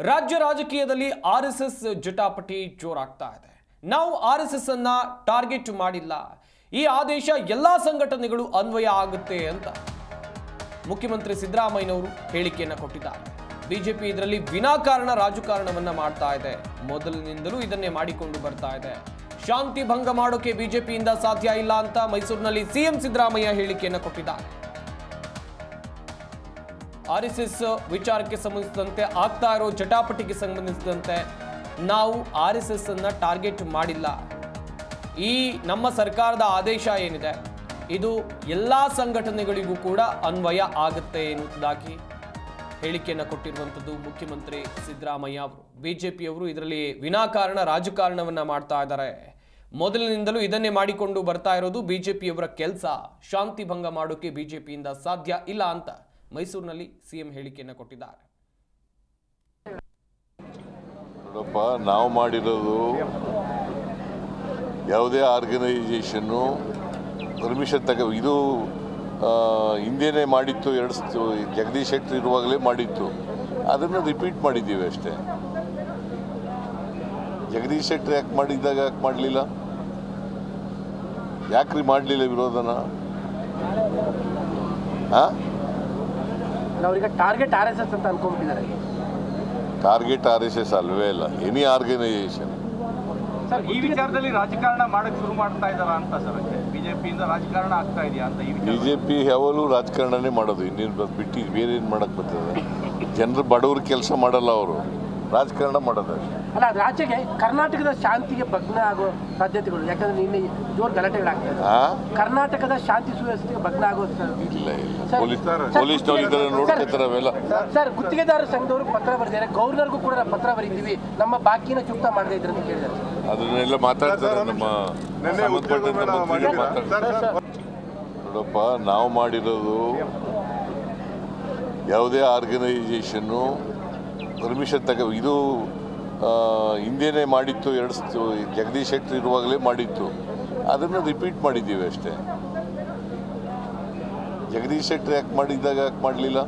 ರಾಜ್ಯ ರಾಜಕೀಯದಲ್ಲಿ ಆರ್ಎಸ್ಎಸ್ ಜಟಾಪಟಿ ಜೋರಾಗ್ತಾ ಇದೆ. ನಾವು ಆರ್ಎಸ್ಎಸ್ ಅನ್ನ ಟಾರ್ಗೆಟ್ ಮಾಡಿಲ್ಲ, ಈ ಆದೇಶ ಎಲ್ಲಾ ಸಂಘಟನೆಗಳು ಅನ್ವಯ ಆಗುತ್ತೆ ಅಂತ ಮುಖ್ಯಮಂತ್ರಿ ಸಿದ್ದರಾಮಯ್ಯನವರು ಹೇಳಿಕೆಯನ್ನು ಕೊಟ್ಟಿದ್ದಾರೆ. ಬಿಜೆಪಿ ಇದರಲ್ಲಿ ವಿನಾಕಾರಣ ರಾಜಕಾರಣವನ್ನ ಮಾಡ್ತಾ ಇದೆ, ಮೊದಲಿನಿಂದಲೂ ಇದನ್ನೇ ಮಾಡಿಕೊಂಡು ಬರ್ತಾ ಇದೆ. ಶಾಂತಿ ಭಂಗ ಮಾಡೋಕೆ ಬಿಜೆಪಿಯಿಂದ ಸಾಧ್ಯ ಇಲ್ಲ ಅಂತ ಮೈಸೂರಿನಲ್ಲಿ ಸಿಎಂ ಸಿದ್ದರಾಮಯ್ಯ ಹೇಳಿಕೆಯನ್ನು ಕೊಟ್ಟಿದ್ದಾರೆ. ಆರ್ಎಸ್ಎಸ್ ವಿಚಾರಕ್ಕೆ ಸಂಬಂಧಿಸಿದಂತೆ ಆಗ್ತಾ ಇರೋ ಜಟಾಪಟಿಗೆ ಸಂಬಂಧಿಸಿದಂತೆ ನಾವು ಆರ್ಎಸ್ಎಸ್ ಅನ್ನ ಟಾರ್ಗೆಟ್ ಮಾಡಿಲ್ಲ, ಈ ನಮ್ಮ ಸರ್ಕಾರದ ಆದೇಶ ಏನಿದೆ ಇದು ಎಲ್ಲ ಸಂಘಟನೆಗಳಿಗೂ ಕೂಡ ಅನ್ವಯ ಆಗುತ್ತೆ ಎನ್ನುವುದಾಗಿ ಹೇಳಿಕೆಯನ್ನು ಕೊಟ್ಟಿರುವಂಥದ್ದು ಮುಖ್ಯಮಂತ್ರಿ ಸಿದ್ದರಾಮಯ್ಯ ಅವರು. ಬಿಜೆಪಿಯವರು ಇದರಲ್ಲಿ ವಿನಾಕಾರಣ ರಾಜಕಾರಣವನ್ನ ಮಾಡ್ತಾ ಇದ್ದಾರೆ, ಮೊದಲಿನಿಂದಲೂ ಇದನ್ನೇ ಮಾಡಿಕೊಂಡು ಬರ್ತಾ ಇರೋದು ಬಿಜೆಪಿಯವರ ಕೆಲಸ, ಶಾಂತಿ ಭಂಗ ಮಾಡೋಕೆ ಬಿಜೆಪಿಯಿಂದ ಸಾಧ್ಯ ಇಲ್ಲ ಅಂತ ಮೈಸೂರಿನಲ್ಲಿ ಸಿಎಂ ಹೇಳಿಕೆಯನ್ನು ಕೊಟ್ಟಿದ್ದಾರೆ. ನೋಡಪ್ಪ, ನಾವು ಮಾಡಿರೋದು ಯಾವುದೇ ಆರ್ಗನೈಸೇಷನ್ನು ಪರ್ಮಿಷನ್ ಇದು ಹಿಂದೆನೇ ಮಾಡಿತ್ತು, ಜಗದೀಶ್ ಶೆಟ್ಟರ್ ಇರುವಾಗಲೇ ಮಾಡಿತ್ತು, ಅದನ್ನು ರಿಪೀಟ್ ಮಾಡಿದ್ದೀವಿ ಅಷ್ಟೇ. ಜಗದೀಶ್ ಶೆಟ್ಟರ್ ಯಾಕೆ ಮಾಡಿದ್ದಾಗ ಯಾಕೆ ಮಾಡಲಿಲ್ಲ, ಯಾಕ್ರಿ ಮಾಡಲಿಲ್ಲ ವಿರೋಧನ? ನಾವೀಗ ಟಾರ್ಗೆಟ್ ಆರ್ಎಸ್ಎಸ್ ಅಂತ ಅನ್ಕೊಂಡ್ಬಿಟ್ಟಿದ್ದಾರೆ. ಟಾರ್ಗೆಟ್ ಆರ್ಎಸ್ಎಸ್ ಅಲ್ವೇ ಇಲ್ಲ, ಎನಿ ಆರ್ಗನೈಸೇಷನ್. ಸರ್, ಈ ವಿಚಾರದಲ್ಲಿ ರಾಜಕಾರಣ ಮಾಡಕ್ಕೆ ಶುರು ಮಾಡ್ತಾ ಇದ್ದಾರಾ ಅಂತ ಸರ್, ಬಿಜೆಪಿಯಿಂದ ರಾಜಕಾರಣ ಆಗ್ತಾ ಇದೆಯಾ ಅಂತ? ಬಿಜೆಪಿ ಯಾವಾಗಲೂ ರಾಜಕಾರಣನೇ ಮಾಡೋದು, ಇನ್ನೇನು ಬಿಟ್ಟು ಬೇರೆ ಏನು ಮಾಡಕ್ಕೆ ಬರ್ತದೆ? ಜನರು ಬಡವ್ರ ಕೆಲಸ ಮಾಡಲ್ಲ, ಅವರು ರಾಜಕಾರಣ ಮಾಡೋದು. ಅಲ್ಲ, ರಾಜ್ಯಕ್ಕೆ ಕರ್ನಾಟಕದ ಶಾಂತಿಗೆ ಭಗ್ನ ಆಗೋ ಸಾಧ್ಯತೆಗಳು, ಯಾಕಂದ್ರೆ ನಿನ್ನೆ ಜೋರು ಗಲಾಟೆಗಳಾಗ್ತದೆ. ಕರ್ನಾಟಕದ ಶಾಂತಿ ಸುವ್ಯವಸ್ಥೆಗೆ ಭಗ್ನ ಆಗೋ ಇಲ್ಲ ಪೊಲೀಸ್ನವ್ರು ನೋಡ್ಕೊತಾರೆ ಅವೆಲ್ಲ. ಸರ್, ಗುತ್ತಿಗೆದಾರರ ಸಂಘದವರು ಪತ್ರ ಬರೆದಿದ್ದಾರೆ, ಗವರ್ನರ್ಗೂ ಕೂಡ ಪತ್ರ ಬರೀತೀವಿ, ನಮ್ಮ ಬಾಕಿನ ಚುಕ್ತಾ ಮಾಡದೇ ಇದ್ರೆ ಅಂತ ಕೇಳಿದ್ದಾರೆ. ಅದನ್ನೆಲ್ಲ ಮಾತಾಡ್ತಾರೆ ನಮ್ಮ ಸಂಬಂಧಪಟ್ಟಂತ ಮಂತ್ರಿಗಳು ಮಾತಾಡ್ತಾರೆ. ನೋಡಪ್ಪ, ನಾವು ಮಾಡಿರೋದು ಯಾವುದೇ ಆರ್ಗನೈಸೇಷನ್ನು ಪರ್ಮಿಷನ್ ಇದು ಹಿಂದೆನೇ ಮಾಡಿತ್ತು, ಜಗದೀಶ್ ಶೆಟ್ಟರ್ ಇರುವಾಗಲೇ ಮಾಡಿತ್ತು, ಅದನ್ನು ರಿಪೀಟ್ ಮಾಡಿದ್ದೀವಿ ಅಷ್ಟೇ. ಜಗದೀಶ್ ಶೆಟ್ಟರ್ ಯಾಕೆ ಮಾಡಿದ್ದಾಗ ಯಾಕೆ ಮಾಡಲಿಲ್ಲ?